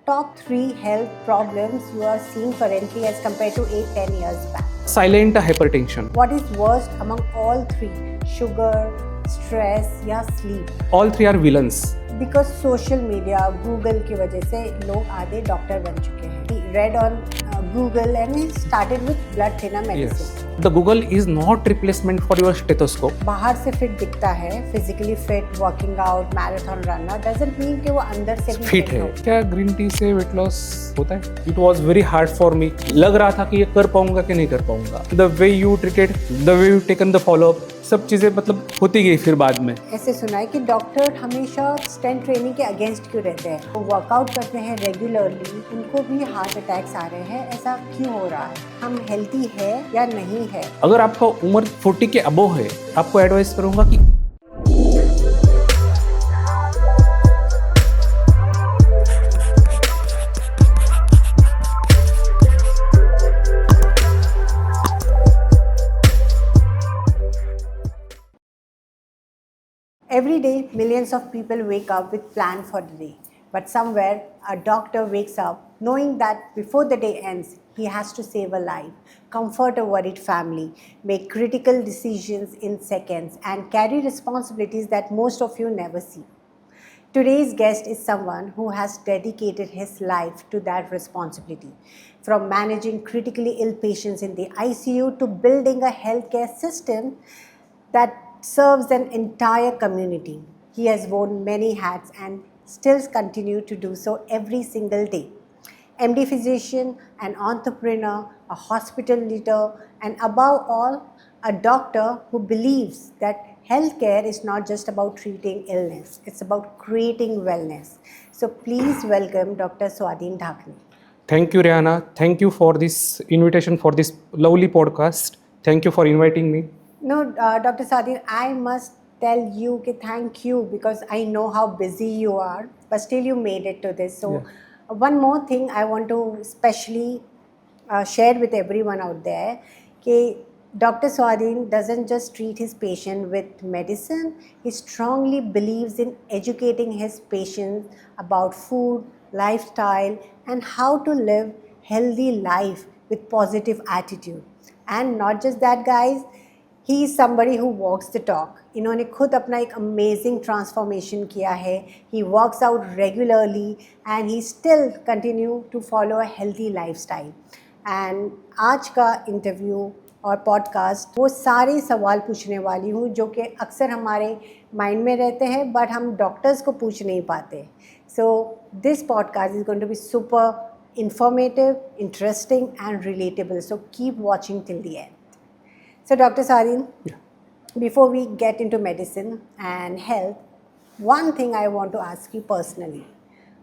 top 3 health problems you are seeing currently as compared to 8-10 years back? Silent hypertension. What is worst among all three? Sugar, stress या sleep? All three are villains. Because social media, Google की वजह से लोग आधे doctor बन चुके हैं. He read on Google and he started with blood thinner medicine. Yes. The Google is not replacement for your stethoscope. बाहर से फिट दिखता है, physically fit, working out, marathon runner, doesn't mean कि वो अंदर से भी फिट है. हो. क्या ग्रीन टी से वेट लॉस होता है? It was very hard for me. लग रहा था कि ये कर पाऊंगा कि नहीं कर पाऊंगा. The way you treated, the way you taken the follow up, सब चीजें मतलब होती गई फिर बाद में. ऐसे सुना है कि डॉक्टर हमेशा स्टेंट ट्रेनिंग के अगेंस्ट क्यों रहते हैं? वो वर्कआउट करते हैं रेगुलरली, उनको भी हार्ट अटैक्स आ रहे हैं. ऐसा क्यों हो रहा है? हम हेल्थी है या नहीं है? अगर आपका उम्र 40 के अबव है, आपको एडवाइस करूंगा कि Every day, millions of people wake up with plan for the day. But somewhere, a doctor wakes up knowing that before the day ends, he has to save a life, comfort a worried family, make critical decisions in seconds, and carry responsibilities that most of you never see. Today's guest is someone who has dedicated his life to that responsibility. From managing critically ill patients in the ICU to building a healthcare system that serves an entire community. He has worn many hats and still continues to do so every single day. MD physician, an entrepreneur, a hospital leader, and above all, a doctor who believes that healthcare is not just about treating illness, it's about creating wellness. So please welcome Dr. Swadhin Dhakne. Thank you, Rihanna. Thank you for this invitation for this lovely podcast. Thank you for inviting me. No, Dr. Swadhin, I must tell you कि thank you because I know how busy you are, but still you made it to this. So one more thing I want to specially share with everyone out there कि Dr. Swadhin doesn't just treat his patient with medicine, he strongly believes in educating his patients about food, lifestyle, and how to live healthy life with positive attitude. And not just that, guys, he is somebody who walks the talk. इन्होंने खुद अपना एक amazing transformation किया है. He works out regularly and he still continue to follow a healthy lifestyle. And आज का interview और podcast वो सारे सवाल पूछने वाली हूँ जो कि अक्सर हमारे mind में रहते हैं but हम doctors को पूछ नहीं पाते. So this podcast is going to be super informative, interesting and relatable. So keep watching till the end. So Dr. Swadhin, before we get into medicine and health, one thing I want to ask you personally,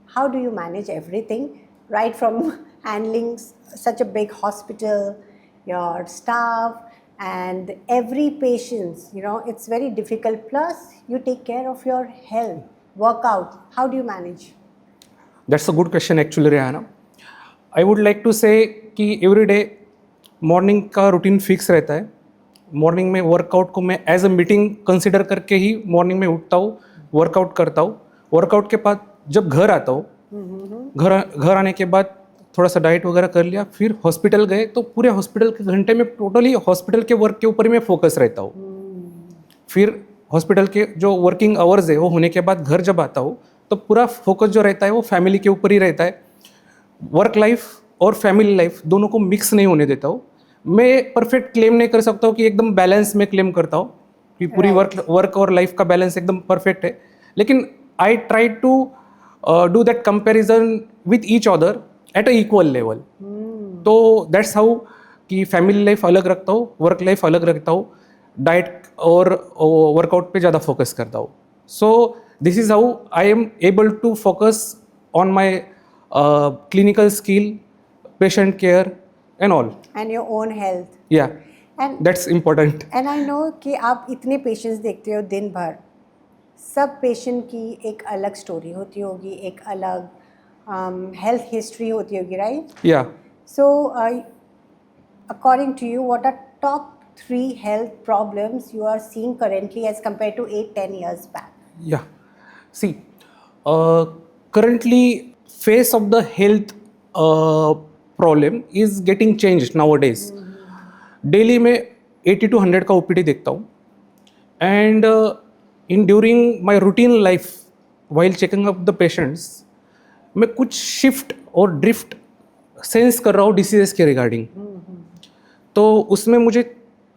how do you manage everything, right from handling such a big hospital, your staff, and every patient, it's very difficult. Plus, you take care of your health, workout. How do you manage? That's a good question actually, Rihanna. I would like to say कि every day morning का routine fix रहता है. Morning में workout को मैं as a meeting consider करके ही morning में उठता हूँ, वर्कआउट करता हूँ. वर्कआउट के बाद जब घर आता हूँ, घर आने के बाद थोड़ा सा डाइट वगैरह कर लिया, फिर हॉस्पिटल गए तो पूरे हॉस्पिटल के घंटे में टोटली हॉस्पिटल के वर्क के ऊपर ही मैं फोकस रहता हूँ. फिर हॉस्पिटल के जो वर्किंग आवर्स है वो होने के बाद घर जब आता हूँ तो पूरा फोकस जो रहता है वो फैमिली के ऊपर ही रहता है. वर्क लाइफ और फैमिली लाइफ दोनों को मिक्स नहीं होने देता हूँ. मैं परफेक्ट क्लेम नहीं कर सकता हूँ कि एकदम बैलेंस में क्लेम करता हूँ कि पूरी वर्क और लाइफ का बैलेंस एकदम परफेक्ट है, लेकिन I try to do that comparison with each other at a equal level. तो दैट्स हाउ कि फैमिली लाइफ अलग रखता हूँ, वर्क लाइफ अलग रखता हूँ, डाइट और वर्कआउट पे ज़्यादा फोकस करता हूँ. So this is how I am able to focus on my clinical skill, patient care and all, and your own health. Yeah, and that's important. And I know कि आप इतने patients देखते हो दिन भर, सब patient की एक अलग story होती होगी, एक अलग health history होती होगी, right? Yeah. So according to you, what are top 3 health problems you are seeing currently as compared to 8-10 years back? Yeah, see, currently face of the health problem is getting changed nowadays. Daily में 80 to 100 का OPD देखता हूँ, and in during my routine life while checking up the patients मैं कुछ shift और drift sense कर रहा हूँ डिसीजेस के रिगार्डिंग. तो उसमें मुझे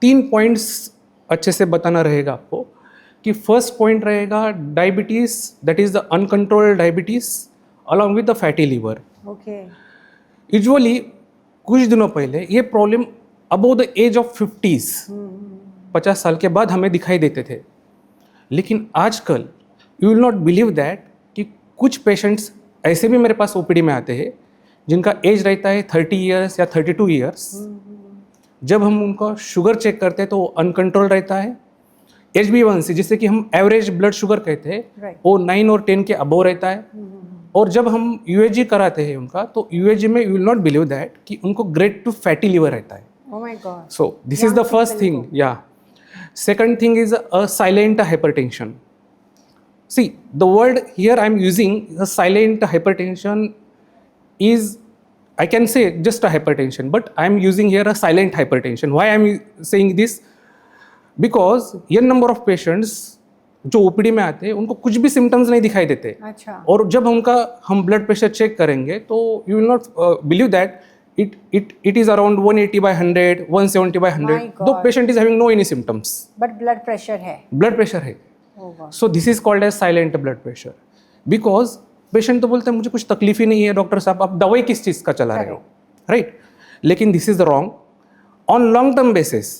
3 पॉइंट्स अच्छे से बताना रहेगा आपको. कि फर्स्ट पॉइंट रहेगा diabetes, that is the uncontrolled diabetes along with the fatty liver. Okay. Usually कुछ दिनों पहले ये problem above the age of 50s 50 साल के बाद हमें दिखाई देते थे. लेकिन आजकल you will not believe that कि कुछ पेशेंट्स ऐसे भी मेरे पास ओपीडी में आते हैं जिनका एज रहता है 30 ईयर्स या 32 ईयर्स. जब हम उनका शुगर चेक करते हैं तो अनकंट्रोल रहता है. HbA1c जिससे कि हम एवरेज ब्लड शुगर कहते हैं वो 9 और 10 के अबव रहता है. और जब हम UAG कराते हैं उनका तो UAG में you will not believe that कि उनको ग्रेड 2 फैटी लीवर रहता है. Oh my God. So this is the first thing. Yeah. Second thing is a silent hypertension. See, the word here I'm using, a silent hypertension is, I can say just a hypertension, but I'm using here a silent hypertension. Why I'm saying this? Because ये number of patients जो OPD में आते हैं उनको कुछ भी symptoms नहीं दिखाई देते. अच्छा. और जब हम blood pressure check करेंगे तो you will not believe that it is around 180 by 100, 170 by 100. The patient is having no any symptoms. But blood pressure है. Blood pressure है. Oh God. So this is called as silent blood pressure. Because patient तो बोलते हैं मुझे कुछ तकलीफ ही नहीं है डॉक्टर साहब, आप दवाई किस चीज़ का चला रहे हो, राइट? लेकिन this is the wrong. On long term basis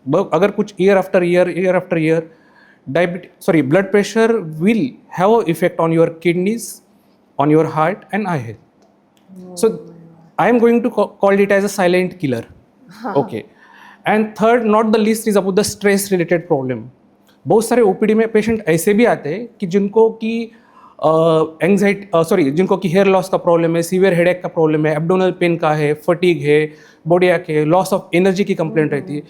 अगर कुछ year after year blood pressure will have an effect on your kidneys, on your heart and eye health. So I am going to call it as a silent killer. Okay. And third, not the least, is about the stress related problem. बहुत सारे OPD में patient ऐसे भी आते हैं कि जिनको कि जिनको कि हेयर लॉस का प्रॉब्लम है, सीवियर हेडेक का प्रॉब्लम है, एब्डोमिनल पेन का है, फटीग है, बॉडी एक है, लॉस ऑफ एनर्जी की कंप्लेंट रहती है.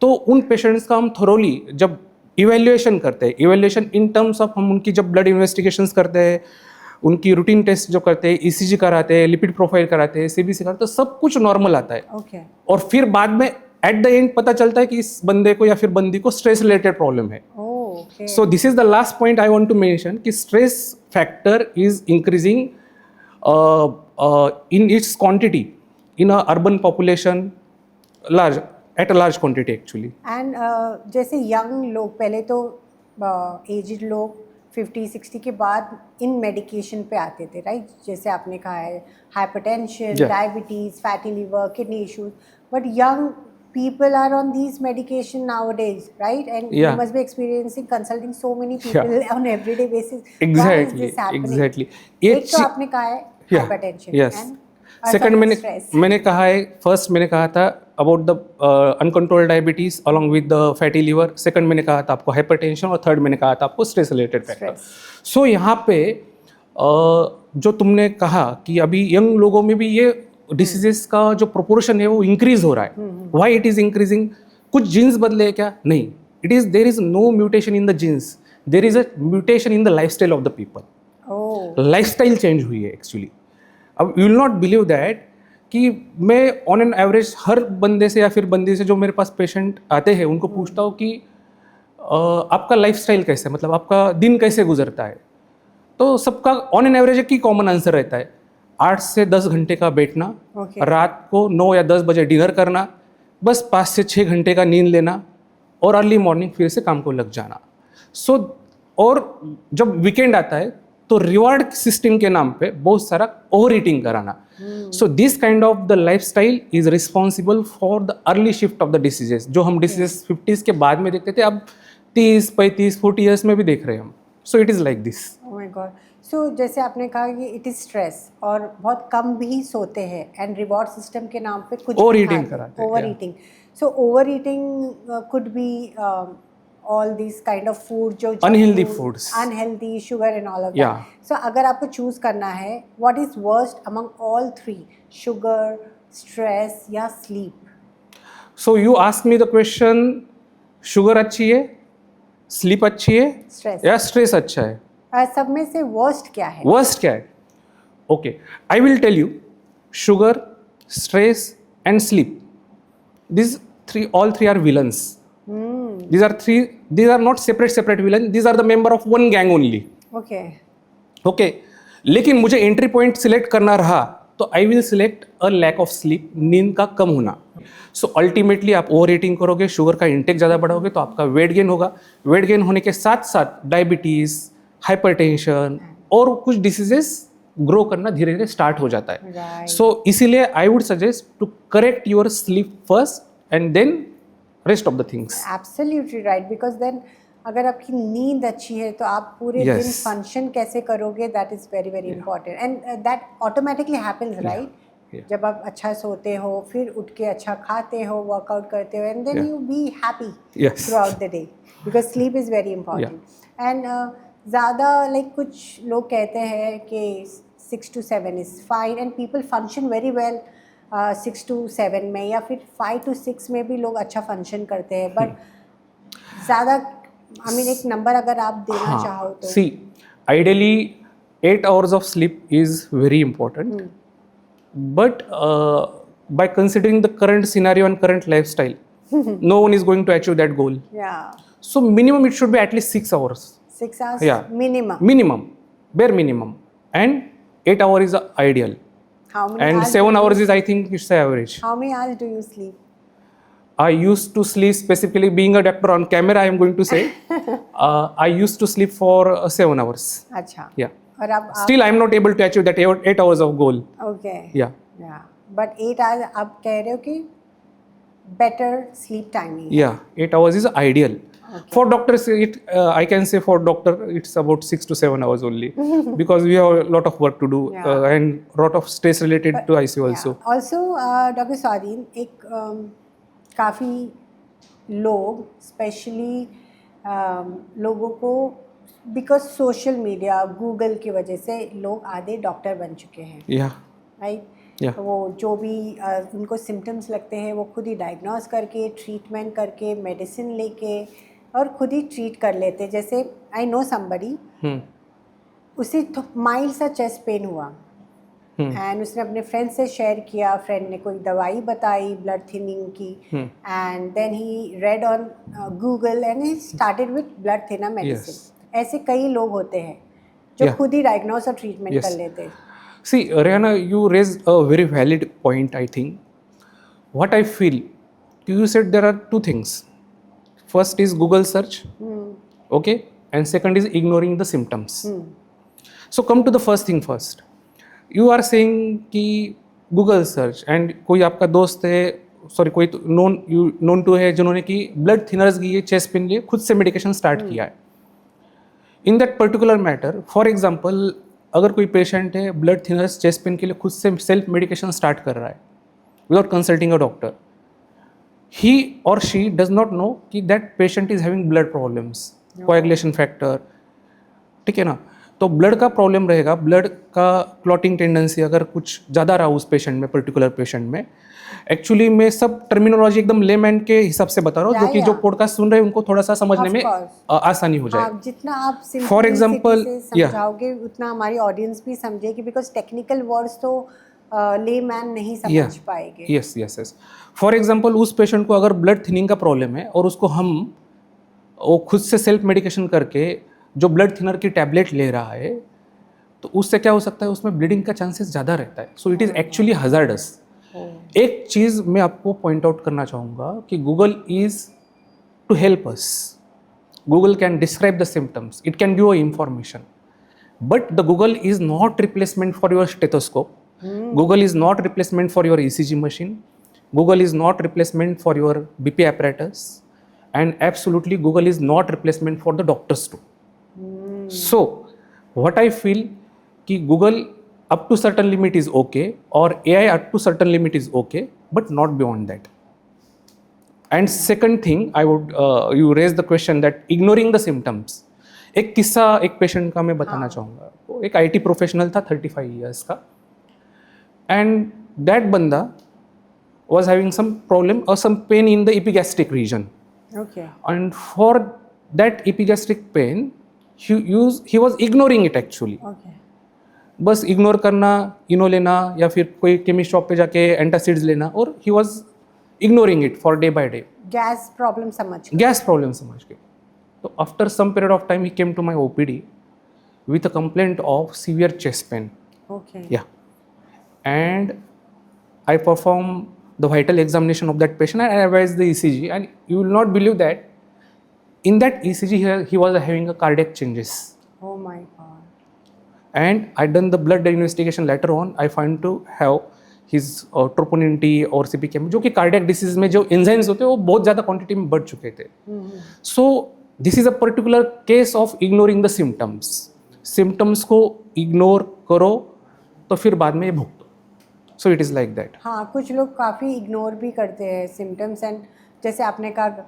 तो उन पेशेंट्स का हम थोरोली जब इवेल्युएशन करते हैं, इवेल्युएशन इन टर्म्स ऑफ हम उनकी जब ब्लड इन्वेस्टिगेशंस करते हैं, उनकी रूटीन टेस्ट जो करते हैं, ECG कराते हैं, लिपिड प्रोफाइल कराते हैं, CBC कराते हैं, तो सब कुछ नॉर्मल आता है. Okay. और फिर बाद में एट द एंड पता चलता है कि इस बंदे को या फिर बंदी को स्ट्रेस रिलेटेड प्रॉब्लम है. Okay. So this is the last point I want to mention कि stress factor is increasing in its quantity in a urban population at a large quantity actually. And जैसे young लोग पहले तो aged लोग 50-60 के बाद इन medication पे आते थे, राइट? जैसे आपने कहा है hypertension, diabetes, fatty liver, kidney issues, but young people are on these medication nowadays, right? And you must be experiencing consulting so many people on everyday basis. Exactly. Why is this happening? Exactly. एक तो आपने कहा है hypertension. Yes. And second मैंने कहा है, first मैंने कहा था about the uncontrolled diabetes along with the fatty liver. Second मैंने कहा था आपको हाइपरटेंशन और थर्ड मैंने कहा था आपको स्ट्रेस रिलेटेड फैक्टर. सो यहाँ पे जो तुमने कहा कि अभी यंग लोगों में भी ये डिसीजेस का जो प्रोपोर्शन है वो इंक्रीज हो रहा है. Why it is increasing? कुछ जीन्स बदले क्या? नहीं. It is there is no mutation in the genes, there is a mutation in the lifestyle of the people. Lifestyle change हुई है एक्चुअली. अब you will not believe that कि मैं on an average हर बंदे से या फिर बंदी से जो मेरे पास पेशेंट आते हैं उनको पूछता हूँ कि आपका लाइफस्टाइल कैसे, मतलब आपका दिन कैसे गुजरता है. तो सबका ऑन एन एवरेज एक ही कॉमन आंसर रहता है, 8 से 10 घंटे का बैठना, रात को 9 या 10 बजे डिनर करना, बस 5 से 6 घंटे का नींद लेना और अर्ली मॉर्निंग फिर से काम को लग जाना. सो और जब वीकेंड आता है तो रिवार्ड सिस्टम के नाम पे बहुत सारा ओवर ईटिंग कराना. So this kind of the lifestyle is responsible for the early shift of the diseases. जो हम डिसीजेस 50s के बाद में देखते थे अब 30, 35, 40 ईयर्स में भी देख रहे हैं हम. So it is like this. Oh my god. So जैसे आपने कहा कि इट इज़ स्ट्रेस और बहुत कम भी सोते हैं एंड रिवॉर्ड सिस्टम के नाम पे कुछ ओवर ईटिंग कराते हैं. Over eating. So over eating could be all these kind of food जो unhealthy foods, unhealthy sugar and all of that. So अगर आपको चूज करना है what is worst among all three, sugar, stress या sleep? So you ask me the question, sugar अच्छी है, sleep अच्छी है, stress या stress अच्छा है? सब में से worst क्या है? Worst क्या है? Okay, I will tell you, sugar, stress, and sleep. All three are villains. These are not separate villains. These are the member of one gang only. Okay. Okay लेकिन मुझे एंट्री पॉइंट सिलेक्ट करना रहा तो I will select a lack of sleep, नींद का कम होना. So ultimately आप ओवर ईटिंग करोगे, शुगर का इंटेक ज़्यादा बढ़ाओगे तो आपका वेट गेन होगा. वेट गेन होने के साथ साथ डायबिटीज़, हाइपरटेंशन और कुछ डिसीजेस ग्रो करना धीरे धीरे स्टार्ट हो जाता है. Right. सो इसीलिए I would suggest to correct your sleep first and then rest of the things. Absolutely right, because then अगर आपकी नींद अच्छी है तो आप पूरे दिन Yes. फंक्शन कैसे करोगे, that is very very important and that automatically happens right. Yeah. जब आप अच्छा सोते हो, फिर उठ के अच्छा खाते हो, वर्कआउट करते हो, and then Yeah. You be happy Yes. Throughout the day, because sleep is very important. And ज़्यादा लाइक कुछ लोग कहते हैं कि 6 to 7 is fine and people function very well 6 to 7 में, या फिर 5 to 6 में भी लोग अच्छा फंक्शन करते हैं. बट ज़्यादा आई मीन एक नंबर अगर आप देना चाहो तो सी ideally 8 hours of sleep is very important. But by considering the current scenario and current lifestyle, no one is going to achieve that goal. या So minimum it should be at least 6 hours. 6 hours Yeah. minimum. Minimum, bare minimum. And 8 hours is ideal. How many And hours 7 do hours you, is I think it's the average. how many hours do you sleep? I used to sleep, specifically being a doctor on camera, I am going to say, I used to sleep for 7 hours. अच्छा. Yeah. और अब आप Still I am not able to achieve that 8 hours of goal. Okay Yeah. या but 8 hours आप कह रहे हो कि better sleep timing. Yeah, 8 hours is ideal. For doctors, I can say for doctor it's about 6 to 7 hours only because we have a lot of work to do. Yeah. And lot of stress related to ICU also. Also doctor स्वाधीन, एक काफ़ी लोग specially लोगों को because social media Google की वजह से लोग आधे डॉक्टर बन चुके हैं Yeah, राइट. yeah, वो जो भी उनको सिम्टम्स लगते हैं वो खुद ही डायग्नोस करके, ट्रीटमेंट करके, मेडिसिन लेके और खुद ही ट्रीट कर लेते हैं. जैसे आई नो समबडी, hmm. उसे तो माइल्ड सा चेस्ट पेन हुआ एंड उसने अपने फ्रेंड से शेयर किया. फ्रेंड ने कोई दवाई बताई ब्लड थिनिंग की and then he read on Google and he started with blood thinner medicine. ऐसे कई लोग होते हैं जो Yeah. खुद ही डायग्नोस और ट्रीटमेंट Yes. कर लेते हैं. See, Rihanna, you raised a very valid point, I think. What I feel, you said there are two things. First is Google search, okay, and second is ignoring the symptoms. So come to the first thing first. You are saying कि Google search and कोई आपका दोस्त है, sorry कोई known to है जिन्होंने कि blood thinners की चेस्ट पेन लिए खुद से मेडिकेशन स्टार्ट किया है. In that particular matter, for example अगर कोई पेशेंट है ब्लड थिनर्स चेस्ट पेन के लिए खुद से सेल्फ मेडिकेशन स्टार्ट कर रहा है विदाउट कंसल्टिंग अ डॉक्टर, ही और शी डज नॉट नो कि that patient is having blood problems, coagulation factor, ठीक है ना. तो ब्लड का प्रॉब्लम रहेगा, ब्लड का क्लॉटिंग टेंडेंसी अगर कुछ ज़्यादा रहा उस पेशेंट में, पर्टिकुलर पेशेंट में. एक्चुअली मैं सब टर्मिनोलॉजी एकदम लेमैन के हिसाब से बता रहा हूँ, जो कि जो पॉडकास्ट सुन रहे हैं उनको थोड़ा सा समझने में आसानी हो जाए. आप जितना आप For example, समझाओगे उतना हमारी ऑडियंस भी समझेगी, बिकॉज टेक्निकल वर्ड्स तो लेमैन नहीं समझ पाएंगे. Yes yes yes. For example उस पेशेंट को अगर ब्लड थिनिंग का प्रॉब्लम है और उसको हम वो खुद से सेल्फ मेडिकेशन करके जो ब्लड थिनर की टैबलेट ले रहा है, तो उससे क्या हो सकता है, उसमें ब्लीडिंग का चांसेस ज़्यादा रहता है. So it is actually hazardous. एक चीज़ मैं आपको पॉइंट आउट करना चाहूँगा कि Google is to help us. Google can describe the symptoms, it can give a information, but the Google is not replacement for your stethoscope. Google is not replacement for your ECG machine. Google is not replacement for your BP apparatus, and absolutely Google is not replacement for the doctors too. So what I feel कि Google up to certain limit is okay, or AI up to certain limit is okay, but not beyond that. And second thing, I would you raise the question that ignoring the symptoms. एक किस्सा एक patient का मैं बताना चाहूँगा. वो एक IT professional था 35 years का. And that banda was having some problem or some pain in the epigastric region. Okay. And for that epigastric pain, he was ignoring it actually. Okay. बस इग्नोर करना, इनो लेना या फिर कोई केमिस्ट शॉप पे जाके एंटासिड्स लेना, और he was ignoring it for day by day, gas problem समझ के। गैस प्रॉब्लम समझ के. तो after some period of time he came to my OPD with a complaint of severe chest pain. Okay. Yeah. And I perform the vital examination of that patient and I advise the ECG. And you will not believe that in that ECG he was having a cardiac changes. Oh my God. And I done the blood investigation later on. I find to have his troponin T और CPK जो कि cardiac disease में जो enzymes होते हैं वो बहुत ज़्यादा quantity में बढ़ चुके थे. So this is a particular case of ignoring the symptoms. Symptoms को इग्नोर करो तो फिर बाद में ये भुगतो. सो इट इज़ लाइक दैट. हाँ, कुछ लोग काफ़ी इग्नोर भी करते हैं सिम्टम्स, एंड जैसे आपने कहा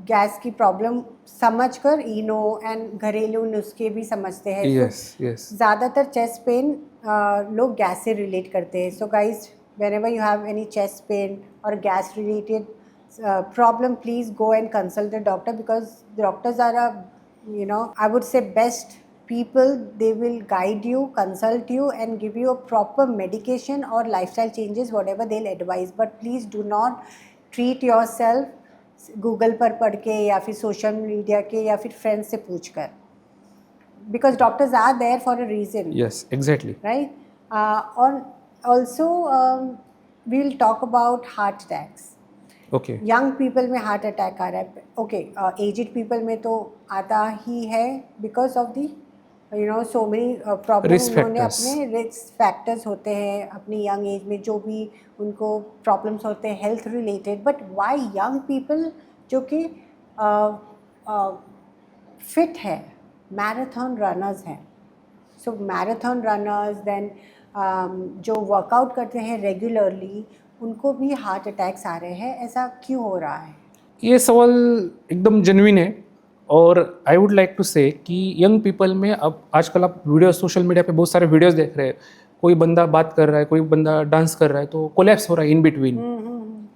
गैस की प्रॉब्लम समझकर इनो एंड घरेलू नुस्खे भी समझते हैं. Yes yes. ज़्यादातर चेस्ट पेन लोग गैस से रिलेट करते हैं. So guys, whenever you have any chest pain or gas related problem, please go and consult the doctor, because the doctors are I would say best people. They will guide you, consult you and give you a proper medication or lifestyle changes, whatever they'll advise. But please do not treat yourself Google पर पढ़ के या फिर social media के या फिर friends से पूछ कर, because doctors are there for a reason. Yes, exactly. Right? Also, we will talk about heart attacks. Okay. Young people में हार्ट अटैक आ रहा है. ओके, एजिड पीपल में तो आता ही है because of the so many problem. उन्होंने अपने risk factors होते हैं अपनी यंग एज में जो भी उनको प्रॉब्लम्स होते हैं health related. But why young people जो कि फिट है, मैराथन रनर्स हैं, सो मैराथन रनर्स, देन जो वर्कआउट करते हैं रेगुलरली, उनको भी हार्ट अटैक्स आ रहे हैं. ऐसा क्यों हो रहा है? ये सवाल एकदम जेन्युइन है. और आई वुड लाइक टू से कि यंग पीपल में अब आजकल आप वीडियो सोशल मीडिया पे बहुत सारे वीडियोस देख रहे हैं. कोई बंदा बात कर रहा है, कोई बंदा डांस कर रहा है, तो कोलैप्स हो रहा है इन बिटवीन.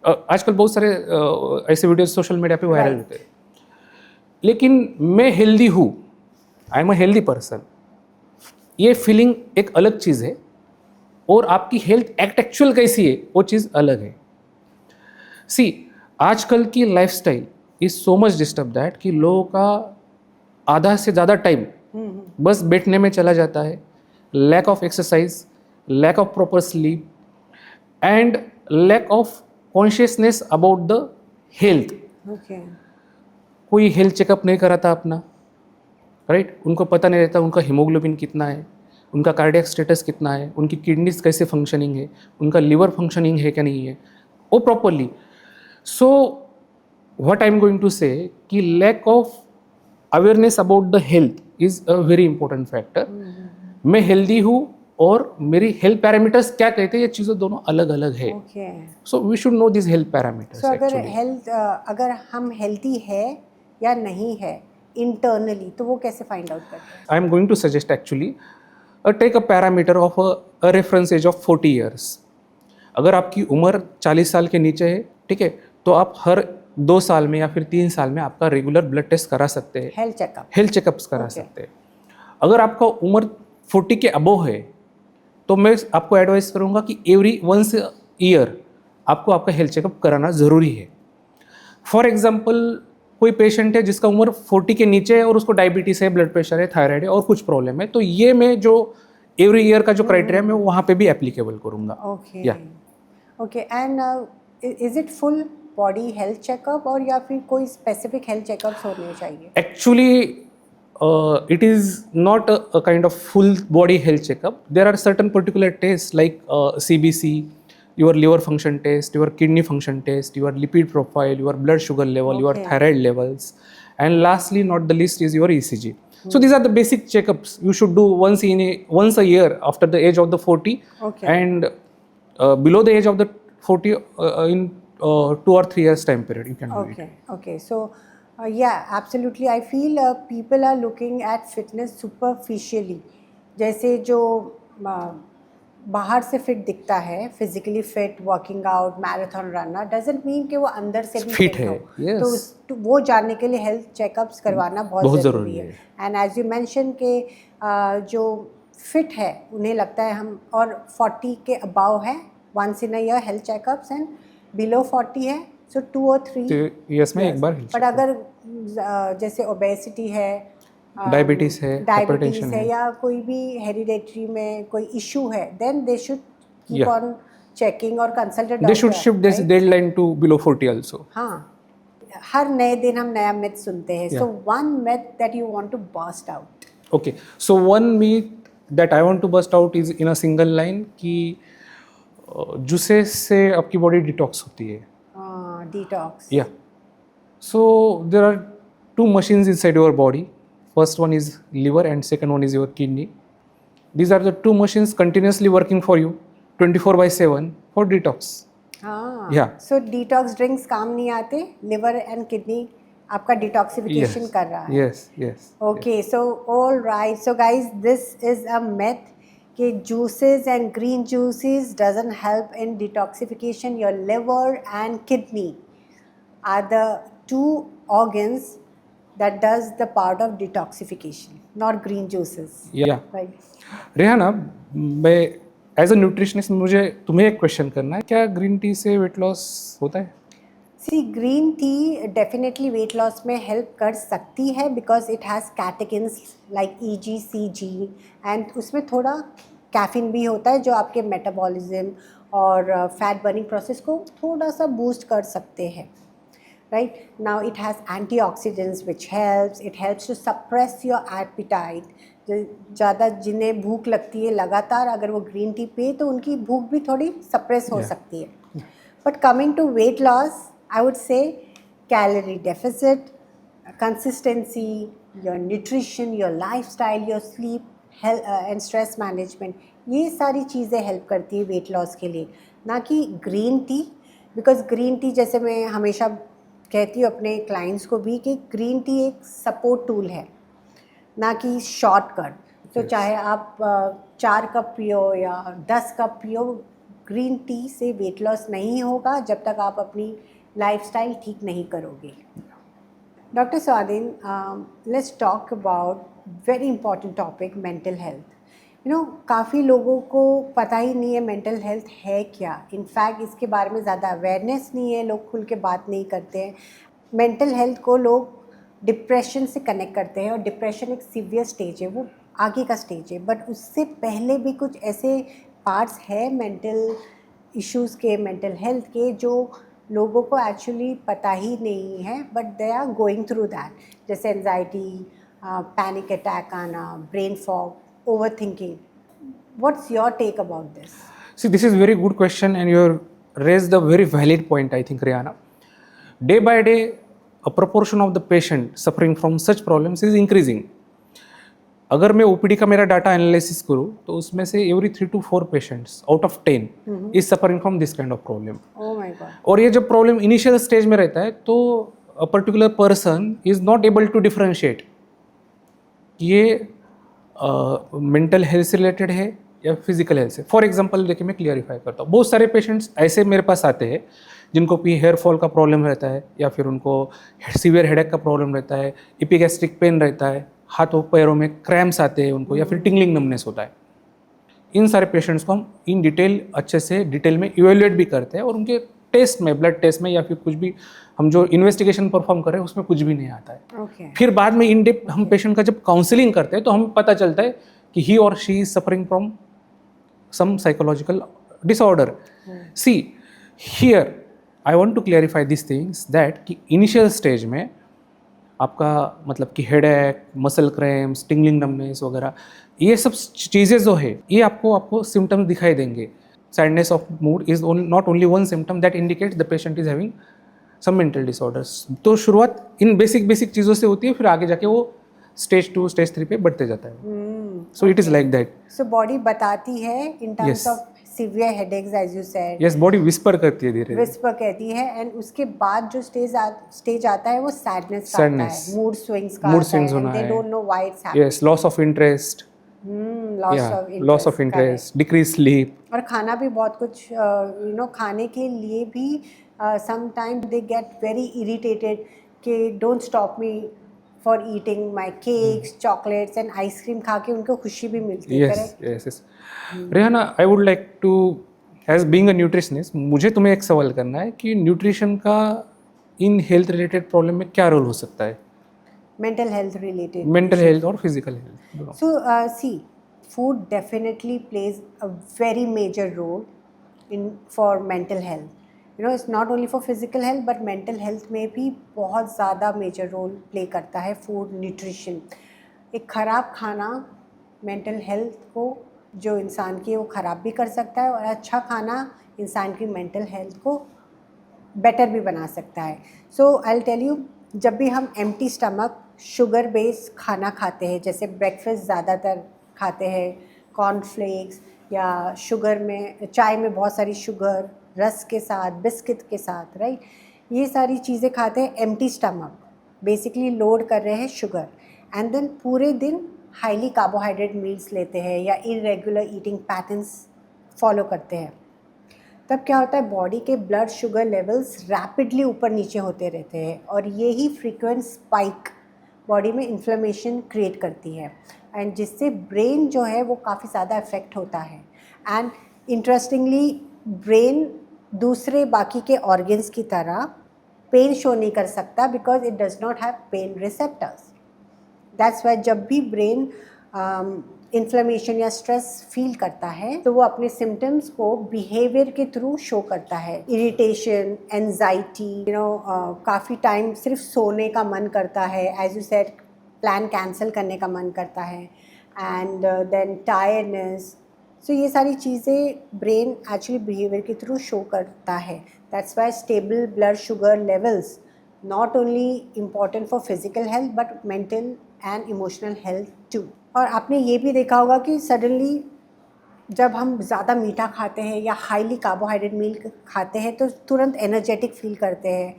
आजकल बहुत सारे ऐसे वीडियोस सोशल मीडिया पे वायरल होते हैं. लेकिन मैं हेल्दी हूँ, I am a healthy person, ये फीलिंग एक अलग चीज़ है. और आपकी हेल्थ एक्चुअल कैसी है वो चीज़ अलग है. सी, आजकल की lifestyle is so much disturb that कि लोगों का आधा से ज़्यादा टाइम बस बैठने में चला जाता है. Lack of exercise, lack of proper sleep and lack of consciousness about the health. कोई हेल्थ चेकअप नहीं कराता अपना, राइट? उनको पता नहीं रहता उनका हीमोग्लोबिन कितना है, उनका कार्डियक स्टेटस कितना है, उनकी किडनीज कैसे फंक्शनिंग है, उनका लिवर फंक्शनिंग है क्या नहीं है वो properly. So what I am going to say कि lack of awareness about the health is a very important factor. मैं हेल्दी हूँ और मेरी हेल्थ पैरामीटर्स क्या कहते हैं, ये चीज़ें दोनों अलग अलग है. So we should know this health parameters. अगर हम हेल्दी है या नहीं है इंटरनली, तो वो कैसे फाइंड आउट करते हैं? I am going to suggest actually take a parameter of a reference age of 40 years. अगर आपकी उम्र 40 साल के नीचे है, ठीक है, तो आप हर 2 साल में या फिर 3 साल में आपका रेगुलर ब्लड टेस्ट करा सकते हैं, हेल्थ चेकअप्स करा सकते हैं. अगर आपका उम्र 40 के अबोव है तो मैं आपको एडवाइस करूँगा कि एवरी 1 ईयर आपको आपका हेल्थ चेकअप कराना ज़रूरी है. फॉर एग्जाम्पल, कोई पेशेंट है जिसका उम्र 40 के नीचे है और उसको डायबिटीज़ है, ब्लड प्रेशर है, थायराइड है और कुछ प्रॉब्लम है, तो ये मैं जो एवरी ईयर का जो क्राइटेरिया मैं वहाँ पे भी एप्लीकेबल करूँगा. Okay. And is it full body health checkup और या फिर कोई स्पेसिफिक हेल्थ चेकअप्स होने चाहिए? Actually it is not a kind of full body health checkup. There are certain particular tests like CBC, your liver function test, your kidney function test, your lipid profile, your blood sugar level, your thyroid levels, and lastly, not the least, is your ECG. So these are the basic checkups you should do once a year after the age of the 40, and below the age of the 40 in 2 or 3 years time period you can do it. Okay. So yeah, absolutely. I feel people are looking at fitness superficially. जैसे जो बाहर से fit दिखता है, physically fit, working out, marathon runner, doesn't mean कि वो अंदर से भी फिट है. तो वो जानने के लिए हेल्थ चेकअप्स करवाना बहुत ज़रूरी है. एंड एज यू मेंशन के जो फिट है, उन्हें लगता है हम, और 40 के अबाव है, once in a year health checkups, and below 40 है सो 2 और 3 तो यस में एक बार पर अगर जैसे ओबेसिटी है, डायबिटीज है, डायबिटीज हाइपरटेंशन है है, या कोई भी हेरिडेटरी में कोई इशू है, देन दे शुड कीप या ऑन चेकिंग और consult a they should shift this doctor. Deadline to below 40 also. हाँ, हर नए दिन हम नया मिथ सुनते हैं, so Yeah. One myth that you want to bust out. Okay, so one myth that I want to bust out is in a single line कि juices से आपकी बॉडी डिटॉक्स होती है. Detox. Yeah. So there are two machines inside your body. First one is liver and second one is your kidney. These are the two machines continuously working for you 24/7 for detox. हाँ, Yeah. सो detox drinks काम नहीं आते, liver and kidney आपका detoxification कर रहा है. Yes, yes. Okay, so all right. So guys, this is a myth कि juices and green juices doesn't help in detoxification. Your liver and kidney are the two organs that does the part of detoxification, not green juices. Yeah. Right. Rehana, मैं as a nutritionist मुझे तुम्हें एक question करना है, क्या green tea से weight loss होता है? See, green tea definitely weight loss में हेल्प कर सकती है because it has catechins like EG, CG, and उसमें थोड़ा कैफीन भी होता है जो आपके मेटाबॉलिज्म और फैट बर्निंग प्रोसेस को थोड़ा सा बूस्ट कर सकते हैं. Right now it has antioxidants which helps to suppress your appetite. ज़्यादा जिन्हें भूख लगती है लगातार अगर वो ग्रीन टी पिए तो उनकी भूख भी थोड़ी सप्रेस हो Yeah. सकती है. But coming to weight loss, I would say calorie deficit, consistency, your nutrition, your lifestyle, your sleep, health and stress management, ये सारी चीज़ें हेल्प करती है वेट लॉस के लिए, ना कि green tea. Because green tea, जैसे मैं हमेशा कहती हूँ अपने क्लाइंट्स को भी, कि ग्रीन टी एक सपोर्ट टूल है, ना कि शॉर्टकट. तो चाहे आप 4 कप पियो या 10 कप पियो, ग्रीन टी से वेट लॉस नहीं होगा जब तक आप अपनी लाइफस्टाइल ठीक नहीं करोगे. डॉक्टर स्वाधीन, let's talk about very important topic, mental health. काफ़ी लोगों को पता ही नहीं है मेंटल हेल्थ है क्या. इनफैक्ट इसके बारे में ज़्यादा अवेयरनेस नहीं है, लोग खुल के बात नहीं करते हैं. मेंटल हेल्थ को लोग डिप्रेशन से कनेक्ट करते हैं, और डिप्रेशन एक सीवियर स्टेज है, वो आगे का स्टेज है. बट उससे पहले भी कुछ ऐसे पार्ट्स है मेंटल इश्यूज़ के, मेंटल हेल्थ के, जो लोगों को एक्चुअली पता ही नहीं है, but they are going through that. जैसे एनजाइटी, पैनिक अटैक आना, brain fog, over thinking. What's your take about this? See, this is very good question and you raised a very valid point, I think, Rihanna. Day by day, a proportion of the patient suffering from such problems is increasing. अगर मैं OPD का मेरा data analysis करूँ तो उसमें से every 3 to 4 patients out of 10 is suffering from this kind of problem. Oh my God. और ये जब प्रॉब्लम इनिशियल स्टेज में रहता है तो a particular person is not able to differentiate ये मेंटल हेल्थ से रिलेटेड है या फिजिकल हेल्थ से. फॉर एग्जांपल देखिए, मैं क्लियरिफाई करता हूँ. बहुत सारे पेशेंट्स ऐसे मेरे पास आते हैं जिनको भी हेयर फॉल का प्रॉब्लम रहता है, या फिर उनको सीवियर हेडेक का प्रॉब्लम रहता है, इपिगैस्ट्रिक पेन रहता है, हाथों पैरों में क्रैम्प्स आते हैं उनको, या फिर टिंगलिंग नमनेस होता है. इन सारे पेशेंट्स को हम इन डिटेल अच्छे से डिटेल में इवेल्युएट भी करते हैं, और उनके टेस्ट में, ब्लड टेस्ट में या फिर कुछ भी हम जो इन्वेस्टिगेशन परफॉर्म कर रहे हैं उसमें कुछ भी नहीं आता है. ओके. फिर बाद में इन डेप्थ हम पेशेंट का जब काउंसलिंग करते हैं तो हमें पता चलता है कि ही और she is suffering from some psychological disorder. See here I want to clarify this things that कि इनिशियल स्टेज में आपका मतलब कि headache, muscle cramps, tingling numbness वगैरह, ये सब चीज़ें जो है ये आपको सिम्टम्स दिखाई देंगे. Sadness of mood is not only one symptom that indicates the patient is having some mental disorders. तो शुरुआत इन बेसिक चीज़ों से होती है, फिर आगे जाके वो स्टेज 2, स्टेज 3 पे बढ़ते जाता है. So it is like that. So body बताती है in terms Yes. Of severe headaches, as you said. Yes, body whisper करती है धीरे धीरे. विस्पर कहती है, एंड उसके बाद जो स्टेज आता है वो सैडनेस का आता है, Sadness. मूड स्विंग्स का Mood आता है, swings एंड होना दे है. Don't know why it's happening. Yes, loss of interest. Loss of interest, decrease sleep. और खाना भी बहुत कुछ खाने के लिए भी sometime they get very irritated कि don't stop me for eating my cakes, chocolates and ice cream खा के उनको खुशी भी मिलती है, yes correct? yes Rehana, I would like to, as being a nutritionist, मुझे तुम्हें एक सवाल करना है कि न्यूट्रिशन का इन हेल्थ रिलेटेड प्रॉब्लम में क्या रोल हो सकता है? Mental health related. Mental health और फिजिकल हेल्थ दोनों? So, see, food definitely plays a very major role in for mental health. You know, it's not only for physical health, but mental health में भी बहुत ज़्यादा major role play करता है food nutrition. एक ख़राब खाना mental health को जो इंसान की है वो ख़राब भी कर सकता है, और अच्छा खाना इंसान की mental health को बेटर भी बना सकता है. सो आई विल टेल यू, जब भी हम एम्प्टी स्टमक शुगर बेस्ड खाना खाते हैं, जैसे ब्रेकफास्ट ज़्यादातर खाते हैं कॉर्नफ्लेक्स या शुगर में, चाय में बहुत सारी शुगर, रस के साथ, बिस्किट के साथ, राइट, ये सारी चीज़ें खाते हैं एम्प्टी स्टमक, बेसिकली लोड कर रहे हैं शुगर, एंड देन पूरे दिन हाईली कार्बोहाइड्रेट मील्स लेते हैं या इरेगुलर ईटिंग पैटर्न्स फॉलो करते हैं. तब क्या होता है, बॉडी के ब्लड शुगर लेवल्स रैपिडली ऊपर नीचे होते रहते हैं, और ये ही फ्रीक्वेंट स्पाइक बॉडी में इन्फ्लेमेशन क्रिएट करती है, एंड जिससे ब्रेन जो है वो काफ़ी ज़्यादा इफेक्ट होता है. एंड इंटरेस्टिंगली ब्रेन दूसरे बाकी के ऑर्गन्स की तरह पेन शो नहीं कर सकता, because it does not have pen receptors. That's why जब भी ब्रेन इन्फ्लेमेशन या स्ट्रेस फील करता है तो वो अपने सिम्टम्स को बिहेवियर के थ्रू शो करता है. इरिटेशन, एंजाइटी, यू नो, काफ़ी टाइम सिर्फ सोने का मन करता है, as you said plan cancel करने का मन करता है, एंड देन टायर्डनेस. सो ये सारी चीज़ें ब्रेन एक्चुअली बिहेवियर के थ्रू शो करता है. That's why stable blood sugar levels not only important for physical health but mental and emotional health too. और आपने ये भी देखा होगा कि सडनली जब हम ज़्यादा मीठा खाते हैं या हाईली कार्बोहाइड्रेट मील खाते हैं तो तुरंत एनर्जेटिक फील करते हैं,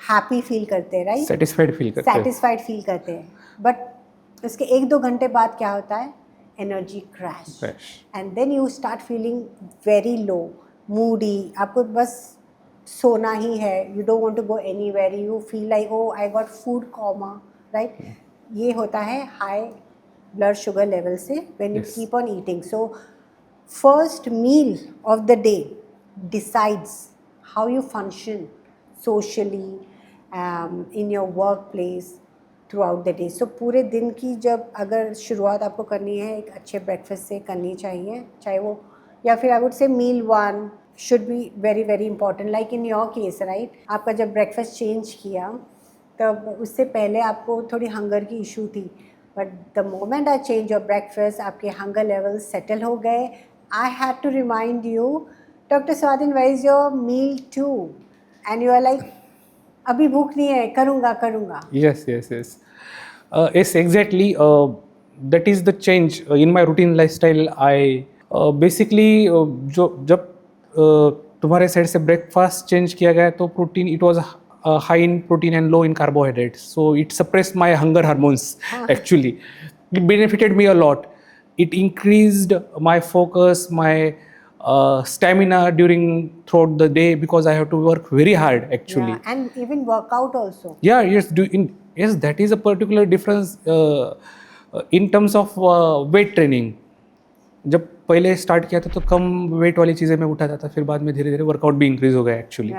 हैप्पी फील करते हैं, राइट, सेटिस्फाइड फील करते हैं, सेटिस्फाइड फील करते हैं. बट उसके 1-2 घंटे बाद क्या होता है, energy crash, and then you start feeling very low, moody, आपको बस सोना ही है, you don't want to go anywhere, you feel like oh I got food coma, right. ये होता है हाई blood sugar level से when you Yes. keep on eating. So first meal of the day decides how you function socially, in your workplace throughout the day. So पूरे दिन की जब अगर शुरुआत आपको करनी है एक अच्छे ब्रेकफास्ट से करनी चाहिए, चाहे वो, या फिर I would say meal 1 should be very very important. Like in your case, right, आपका जब ब्रेकफास्ट चेंज किया तब उससे पहले आपको थोड़ी हंगर की इशू थी, but the moment I change your breakfast आपके हंगर लेवल्स सेटल हो गए. I had to remind you, doctor Swadin where is your meal 2, and you are like अभी भूख नहीं है, करूँगा. yes yes yes yes exactly that is the change in my routine lifestyle. I basically जो जब तुम्हारे साइड से ब्रेकफास्ट चेंज किया गया तो protein, it was high in protein and low in carbohydrates, so it suppressed my hunger hormones. Actually it benefited me a lot. It increased my focus, my stamina throughout the day, because I have to work very hard actually. Yeah, and even workout also. Yeah, yes, that is a particular difference in terms of weight training. जब पहले start किया था तो कम wait वाली चीज़ें मैं उठाता था, फिर बाद में धीरे धीरे वर्कआउट भी इंक्रीज हो गया actually.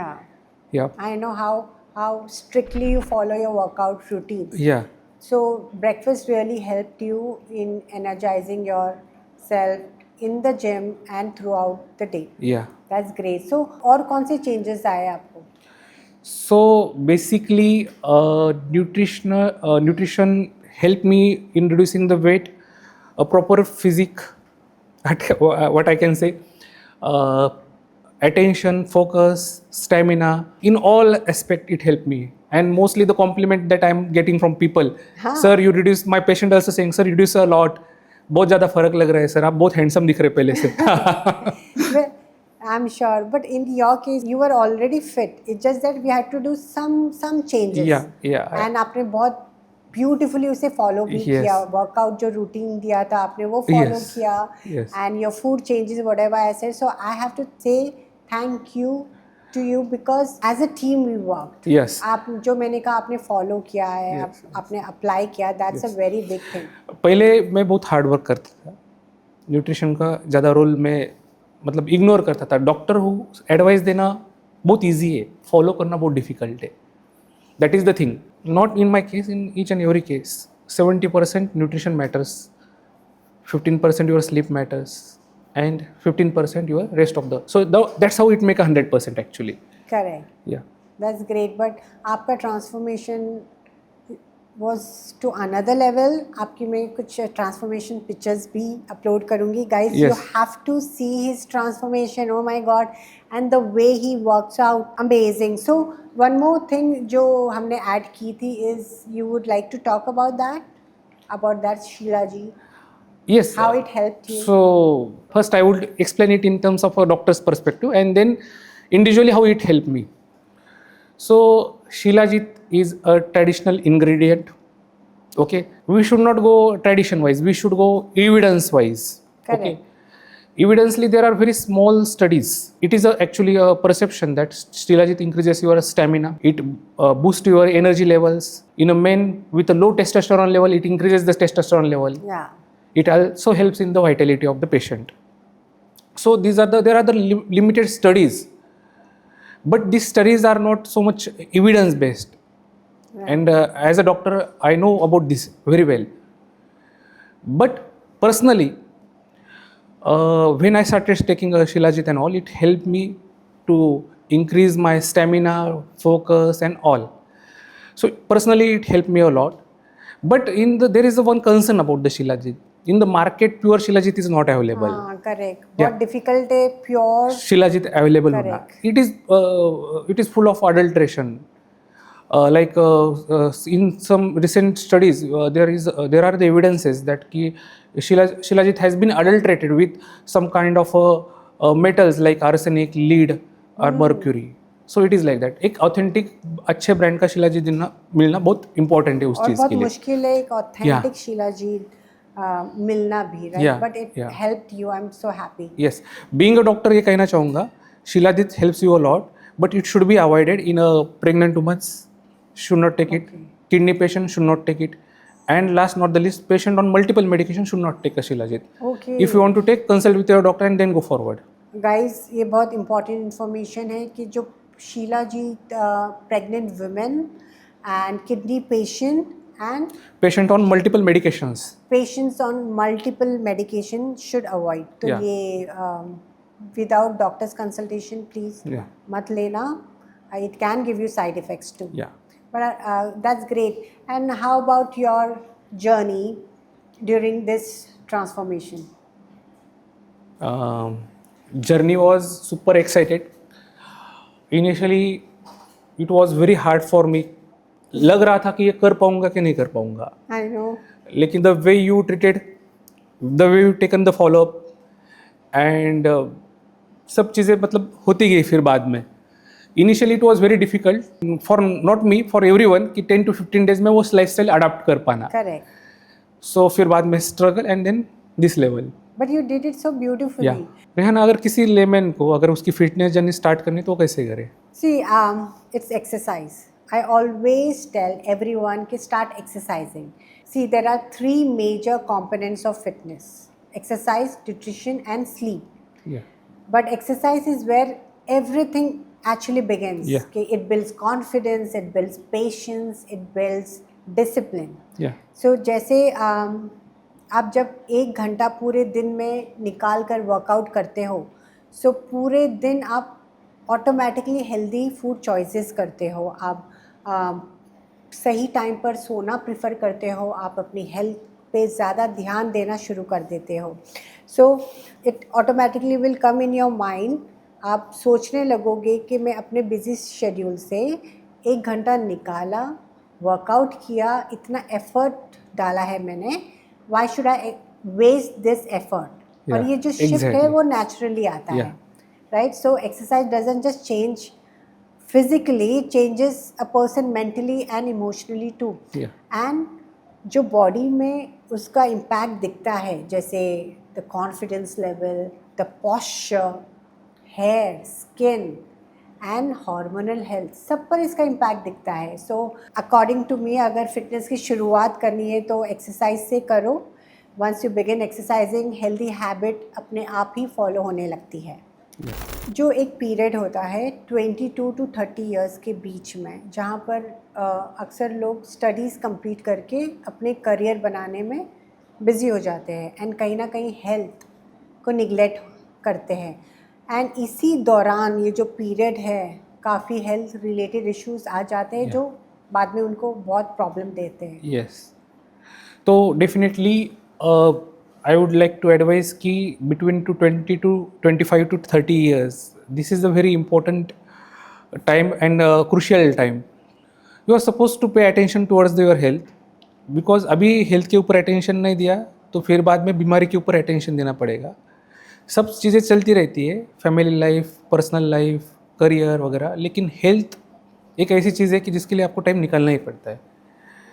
Yeah, I know how strictly you follow your workout routine. Yeah. So breakfast really helped you in energizing yourself in the gym and throughout the day. Yeah. That's great. So और कौन से changes आए आपको? So basically nutrition helped me in reducing the weight, a proper physique, what I can say, attention, focus, stamina, in all aspect it helped me. And mostly the compliment that I'm getting from people, sir you reduce, my patient also saying sir you reduce a lot, बहुत ज़्यादा फर्क लग रहा है sir, आप बहुत handsome दिख रहे पहले से. Well, I'm sure, but in your case you were already fit, it's just that we had to do some changes. Yeah. And आपने बहुत ब्यूटिफुली उसे फॉलो भी किया, वर्कआउट जो रूटीन दिया था आपने वो फॉलो किया, and your food changes whatever I said. So I have to say thank you to you because as a team we worked. Yes. आप जो मैंने कहा आपने फॉलो किया है, आपने अप्लाई किया, that's a very big thing. पहले मैं बहुत हार्ड वर्क करता था, न्यूट्रिशन का ज़्यादा रोल मैं मतलब इग्नोर करता था. डॉक्टर को एडवाइस देना बहुत इजी है, फॉलो करना बहुत डिफिकल्ट है. That is the thing. Not in my case, in each and every case 70% nutrition matters, 15% your sleep matters, and 15% your rest of the. So that's how it make 100% actually. Correct. Yeah. That's great. But आपका transformation was to another level. आपकी मैं कुछ transformation pictures भी upload करूँगी. Guys, Yes. you have to see his transformation. Oh my God. And the way he works out, amazing. So one more thing जो हमने add की थी is you would like to talk about that Sheila ji. Yes. How it helped you? So first I would explain it in terms of a doctor's perspective, and then individually how it helped me. So Shilajit is a traditional ingredient. Okay, we should not go tradition wise, we should go evidence wise. Correct. Okay, evidently there are very small studies. It is actually a perception that Shilajit increases your stamina, it boosts your energy levels. In a man with a low testosterone level, it increases the testosterone level. Yeah. It also helps in the vitality of the patient. So there are the limited studies, but these studies are not so much evidence based. Right. And as a doctor I know about this very well. But personally, when I started taking Shilajit and all, it helped me to increase my stamina, focus and all. So personally it helped me a lot. But there is one concern about the Shilajit. In the market, pure Shilajit is not available. Correct. Yeah. बहुत difficult है pure. Shilajit available होना. Correct. It is full of adulteration. In some recent studies, there are the evidences that ki Shilajit has been adulterated with some kind of metals like arsenic, lead, or mercury. So it is like that. एक authentic अच्छे brand का शिलाजीत मिलना बहुत important है उस चीज़ के लिए. और बहुत मुश्किल है एक authentic शिलाजीत मिलना भी, right? Yeah, But it yeah. helped you. I'm so happy. Yes, being a doctor ये कहना चाहूँगा, shilajit helps you a lot, but it should be avoided in a pregnant women. Should not take it. Kidney patient should not take it. And last not the least, patient on multiple medication should not take a Shilajit. Okay. If you want to take, consult with your doctor and then go forward. Guys, ये बहुत important information है कि जो shilajit pregnant women and kidney patient and Patient on multiple medications. patients on multiple medication should avoid. तो Yeah. ये without doctor's consultation please Yeah. मत लेना. It can give you side effects too. Yeah. But that's great. And how about your journey during this transformation? Journey was super excited. Initially, it was very hard for me. लग रहा था कि ये कर पाऊंगा कि नहीं कर पाऊंगा. I know. लेकिन the way you treated, the way you taken the follow up, and सब चीज़ें मतलब होती गई फिर बाद में. Initially it was very difficult for not me, for everyone कि 10 to 15 days में वो lifestyle adapt कर पाना. Correct. So फिर बाद में struggle and then this level. But you did it so beautifully. Yeah. Rehana अगर किसी लेमैन को अगर उसकी फिटनेस जर्नी स्टार्ट करनी तो वो कैसे करे? See, it's exercise. I always tell everyone to start exercising. See, there are 3 major components of fitness: exercise, nutrition, and sleep. Yeah. But exercise is where everything actually begins. Yeah. Okay? It builds confidence, it builds patience, it builds discipline. Yeah. So जैसे आप जब 1 घंटा पूरे दिन में निकाल कर workout करते हो, सो पूरे दिन आप ऑटोमेटिकली हेल्दी फूड चॉइसेस करते हो, आप सही टाइम पर सोना प्रिफर करते हो, आप अपनी हेल्थ पे ज़्यादा ध्यान देना शुरू कर देते हो. So it automatically will come in your mind. आप सोचने लगोगे कि मैं अपने बिजी शेड्यूल से 1 घंटा निकाला, वर्कआउट किया, इतना एफर्ट डाला है मैंने, why should I waste this effort. और ये जो शिफ्ट है वो नेचुरली आता है, right? So exercise doesn't just change physically, it changes a person mentally and emotionally too. And जो बॉडी में उसका इम्पैक्ट दिखता है, जैसे the confidence level, the posture, hair, skin, and hormonal health, सब पर इसका इम्पैक्ट दिखता है. सो अकॉर्डिंग टू मी, अगर फिटनेस की शुरुआत करनी है तो एक्सरसाइज से करो. Once you begin exercising, healthy habit अपने आप ही फॉलो होने लगती है. जो एक पीरियड होता है 22 टू 30 इयर्स के बीच में, जहाँ पर अक्सर लोग स्टडीज़ कंप्लीट करके अपने करियर बनाने में बिज़ी हो जाते हैं एंड कहीं ना कहीं हेल्थ को निगलेक्ट करते हैं. एंड इसी दौरान ये जो पीरियड है, काफ़ी हेल्थ रिलेटेड इश्यूज आ जाते हैं जो बाद में उनको बहुत प्रॉब्लम देते हैं. यस, तो definitely I would like to advise कि between to 20 to 25 to 30 years, this is a very important time and crucial time. You are supposed to pay attention towards your health, because अभी health के ऊपर attention नहीं दिया तो फिर बाद में बीमारी के ऊपर अटेंशन देना पड़ेगा. सब चीज़ें चलती रहती है, family life, personal life, career वगैरह, लेकिन हेल्थ एक ऐसी चीज़ है कि जिसके लिए आपको टाइम निकालना ही पड़ता है.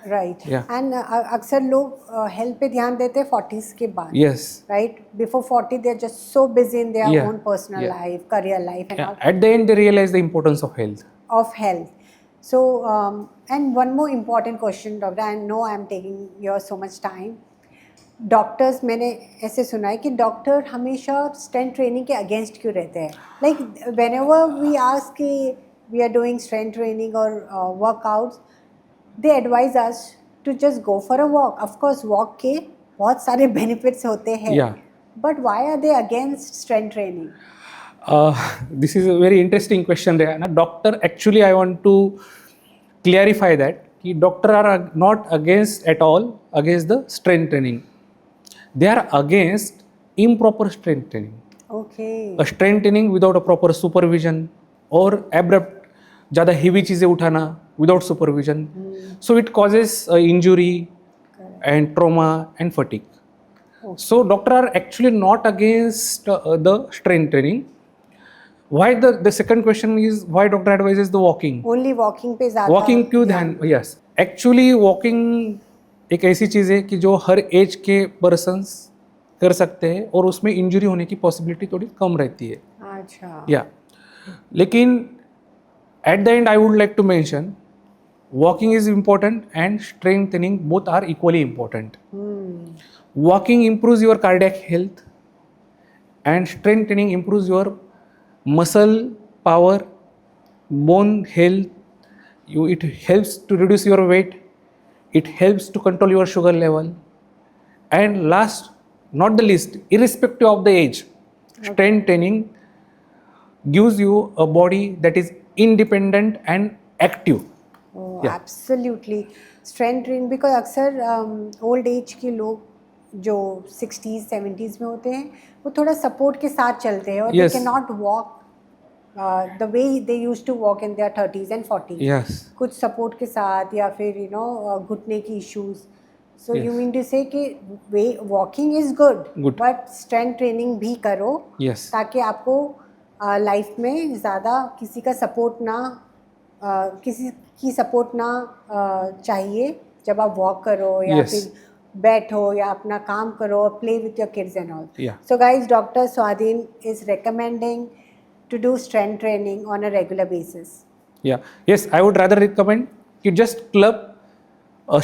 राइट. Yeah. एंड अक्सर लोग हेल्थ पे ध्यान देते हैं 40s के बाद. Yes. Right. Before 40 they are just so busy in their Yeah. Own personal Yeah. Life, career life and Yeah. At the end, they realize the importance of health. of health. So, and one more important question, doctor. I know I'm taking your so much time. Doctors, मैंने ऐसे सुना है कि doctor हमेशा strength training के against क्यों रहते हैं. Like whenever we ask कि we are doing strength training और workouts, they advise us to just go for a walk. Of course walk के बहुत सारे बेनिफिट्स होते हैं, Yeah. But why are they against strength training? This is a very interesting question, Rehana. Doctor, actually, I want to clarify that कि doctor are not against at all against the strength training. They are against improper strength training. Okay. A strength training without a proper supervision or abrupt ज़्यादा heavy चीज़ें उठाना without supervision. So it causes injury and trauma and fatigue. So doctor are actually not against the strength training. Why the second question is why doctor advises the walking. Only walking पे ज़्यादा walking क्यों ध्यान? Yes, actually walking एक ऐसी चीज़ है कि जो हर as के पर्सन्स कर सकते हैं और उसमें इंजरी होने की पॉसिबिलिटी थोड़ी कम रहती है. अच्छा. या लेकिन at the end I would like to mention walking is important and strengthening both are equally important. Walking improves your cardiac health and strengthening improves your muscle power, bone health. It helps to reduce your weight, it helps to control your sugar level, and last not the least, irrespective of the age, strength training gives you a body that is independent and active. Yeah. Absolutely. Strength training, because अक्सर old age के लोग जो 60s 70s में होते हैं वो थोड़ा support के साथ चलते हैं और they Yes. Can not walk the way they used to walk in their 30s and 40s. Yes. कुछ सपोर्ट के साथ या फिर घुटने की issues. So you Yes. Mean to say कि way walking is good, Good. But strength training भी करो Yes. ताकि आपको लाइफ में ज़्यादा किसी का सपोर्ट ना किसी की सपोर्ट ना चाहिए जब आप वॉक करो या Yes. फिर बैठो या अपना काम करो, play with your kids and all. Yeah. So guys, doctor स्वाधीन is recommending to do strength training on a regular basis. Yeah. Yes, I would rather recommend you just club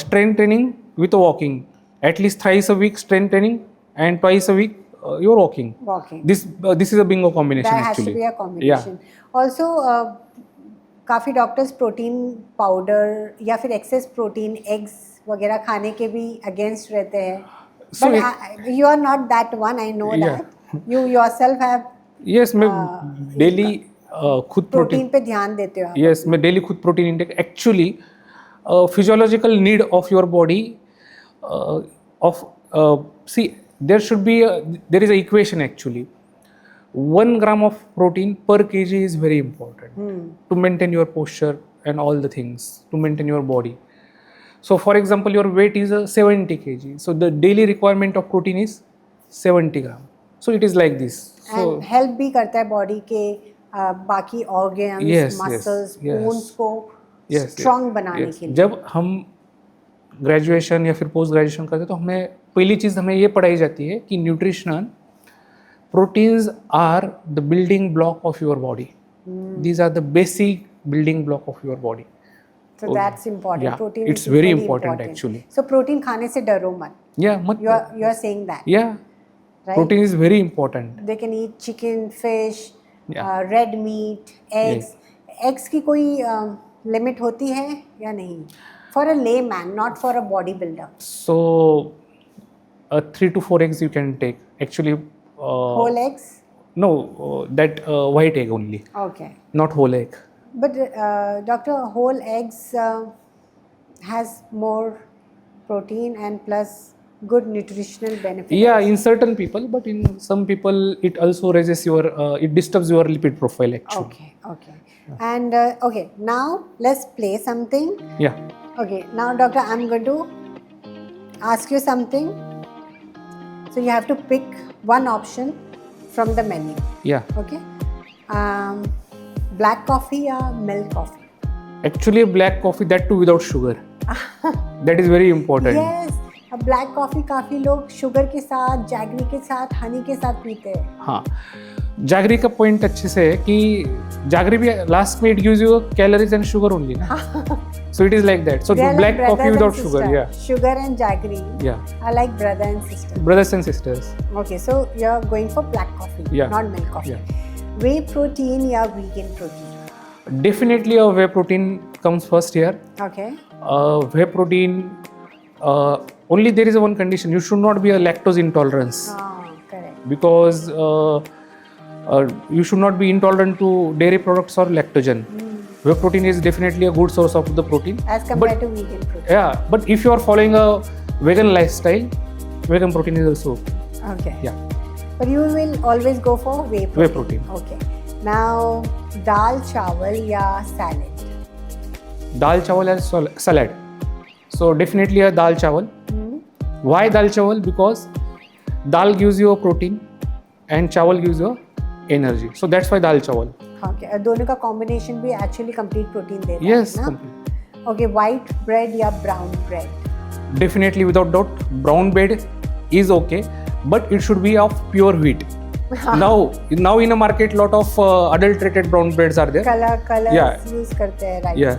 strength training with walking. At least thrice a week strength training and twice a week you're walking. Walking. This is a bingo combination That has actually. to be a combination. Also, काफ़ी doctors protein powder या फिर access protein eggs वगैरह खाने के भी against रहते हैं. So but you are not that one, I know Yeah. That. You yourself have Yes, मैं डेली खुद प्रोटीन प्रोटीन. पे ध्यान देते हो आप. Yes, मैं डेली खुद protein intake. Actually physiological need of your body of see there should be there is a equation actually. 1 gram of protein per kg is very important to maintain your posture and all the things, to maintain your body. So for example, your weight is 70 kg, so the daily requirement of protein is 70 gram. So it is like this. So and help भी करता है body के बाकी organs, Yes, muscles, yes. Bones को Yes, strong बनाने yes. के लिए. जब हम ग्रेजुएशन या फिर पोस्ट ग्रेजुएशन करते हैं तो हमें पहली चीज़ हमें ये पढ़ाई जाती है कि nutrition, proteins are the building block of your body. These are the basic building block of your body. So Oh, that's important. yeah, Protein it's is very important actually. So protein खाने से डरो मत. Yeah, You are saying that, yeah, right? protein is very important. They can eat chicken, fish, Yeah. red meat, eggs. Eggs की कोई limit होती है या नहीं? For a layman, not for a bodybuilder. So 3 to 4 eggs you can take. Actually, Whole eggs? no, that white egg only, Okay. not whole egg. But doctor, whole eggs has more protein and plus good nutritional benefits. Yeah, in certain people, but in some people it also raises your, it disturbs your lipid profile actually. Okay, okay. And okay, now let's play something. Yeah, Okay, now doctor, I'm going to ask you something. So you have to pick one option from the menu. yeah. Okay. Black coffee or milk coffee? Actually, black coffee, that too without sugar. That is very important. Yes. अब black coffee काफी लोग sugar के साथ, jaggery के साथ, हनी के साथ पीते हैं. हाँ, जागरी का पॉइंट अच्छे से है कि जागरी भी लास्ट में it gives you calories and sugar only ना. So it is like that. So They are black like coffee brothers without and sugar. sisters. Yeah, Sugar and jaggery yeah. are like brother and sister. Brothers and sisters. Okay, so you're going for black coffee, Yeah. not milk coffee. Yeah. Whey protein or vegan protein? Definitely a whey protein comes first here. Okay. Whey protein, only there is one condition. You should not be a lactose intolerance Correct. because you should not be intolerant to dairy products or lactogen. Whey protein is definitely a good source of the protein. As compared to vegan protein. Yeah, but if you are following a vegan lifestyle, vegan protein is also okay. Okay. Yeah. But you will always go for whey protein. Whey protein. Okay. Now, dal chawal ya salad? Dal chawal and salad. So definitely a dal chawal. Why dal chawal? Because dal gives you a protein and chawal gives you energy. So that's why dal chawal. Okay. दोनों का combination भी actually complete protein देता है Yes, ना? complete. Okay. White bread या brown bread? Definitely without doubt, brown bread is okay, but it should be of pure wheat. now in a market, lot of adulterated brown breads are there. Colors Yeah. use करते हैं, right? Yeah.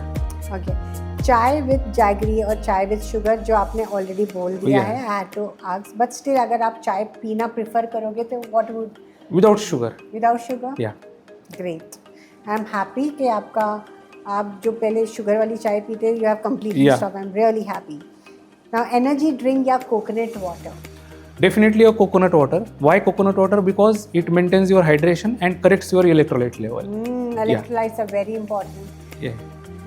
Okay. चाय with jaggery और चाय with sugar जो आपने already बोल दिया Yeah. है, I had to ask. But still अगर आप चाय पीना prefer करोगे तो what would Without sugar. without sugar? Yeah. Great. I am happy कि आप जो पहले शुगर वाली चाय पीते you have completely Yeah. stopped. I am really happy. Now energy drink या coconut water? Definitely a coconut water. Why coconut water? Because it maintains your hydration and corrects your electrolyte level. Electrolytes are very important. Yeah.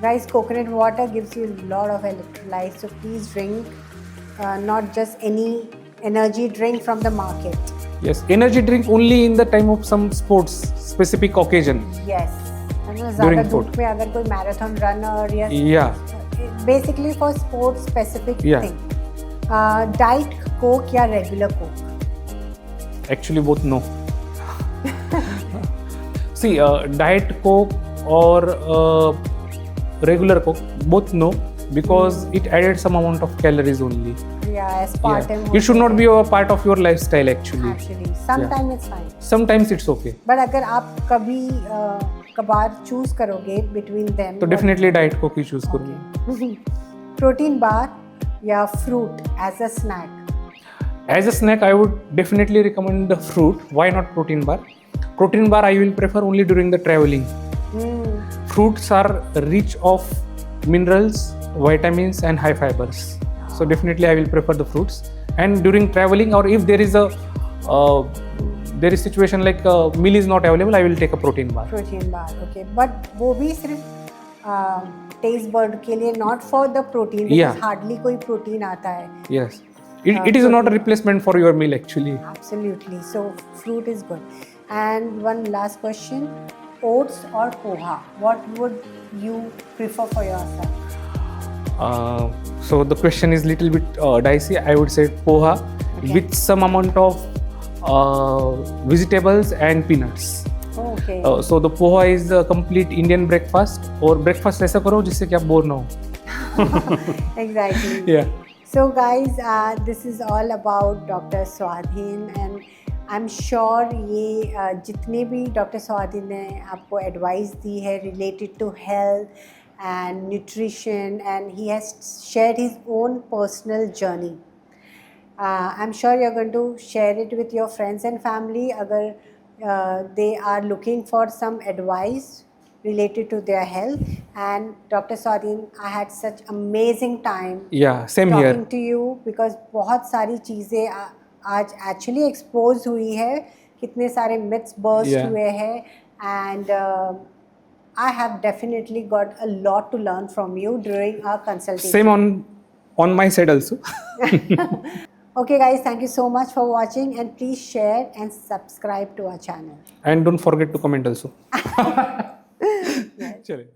Guys, coconut water gives you a lot of electrolytes, so please drink not just any energy drink from the market. Yes. Energy drink only in the time of some sports specific occasion. Yes. ज़्यादा During धूप sport. में अगर कोई marathon runner या Yeah. basically for sports specific Yeah. thing. Diet coke या regular coke? Actually, both no. See, diet coke or regular coke, both no, because it added some amount of calories only. Yeah, aspartame. Yeah. It should not be a part of your lifestyle actually. Actually, sometimes it's fine. Sometimes it's okay. But अगर आप कभी कभार choose करोगे between them. तो definitely diet coke ही choose करूँगा. Protein bar या fruit as a snack? As a snack, I would definitely recommend the fruit. Why not protein bar? Protein bar I will prefer only during the traveling. Fruits are rich of minerals, vitamins and high fibers. So definitely I will prefer the fruits. And during traveling, or if there is a situation like meal is not available, I will take a protein bar. Protein bar, okay. But वो भी सिर्फ taste bud के लिए, not for the protein. Yeah. Because hardly कोई protein आता है. Yes. It is not a replacement for your meal actually. Absolutely. So fruit is good. And one last question: oats or poha? What would you prefer for yourself? So the question is little bit dicey. I would say poha with some amount of vegetables and peanuts. Okay. So the poha is a complete Indian breakfast. और breakfast ऐसा करो जिससे कि आप bore ना हो. Exactly. Yeah. So guys, this is all about Dr. Swadhin, and I am sure ये जितने भी डॉक्टर स्वाति ने आपको एडवाइस दी है related to health and nutrition, and he has shared his own personal journey. I'm sure you're going to share it with your friends and family agar they are looking for some advice related to their health. And Dr. Swadhin, I had such amazing time Yeah, same talking here. to you because बहुत सारी चीज़ें आज actually expose हुई है, कितने सारे myths burst Yeah. हुए हैं, and I have definitely got a lot to learn from you during our consultation. Same on my side also. Okay guys, thank you so much for watching, and please share and subscribe to our channel. And don't forget to comment also. Yes. चलिए.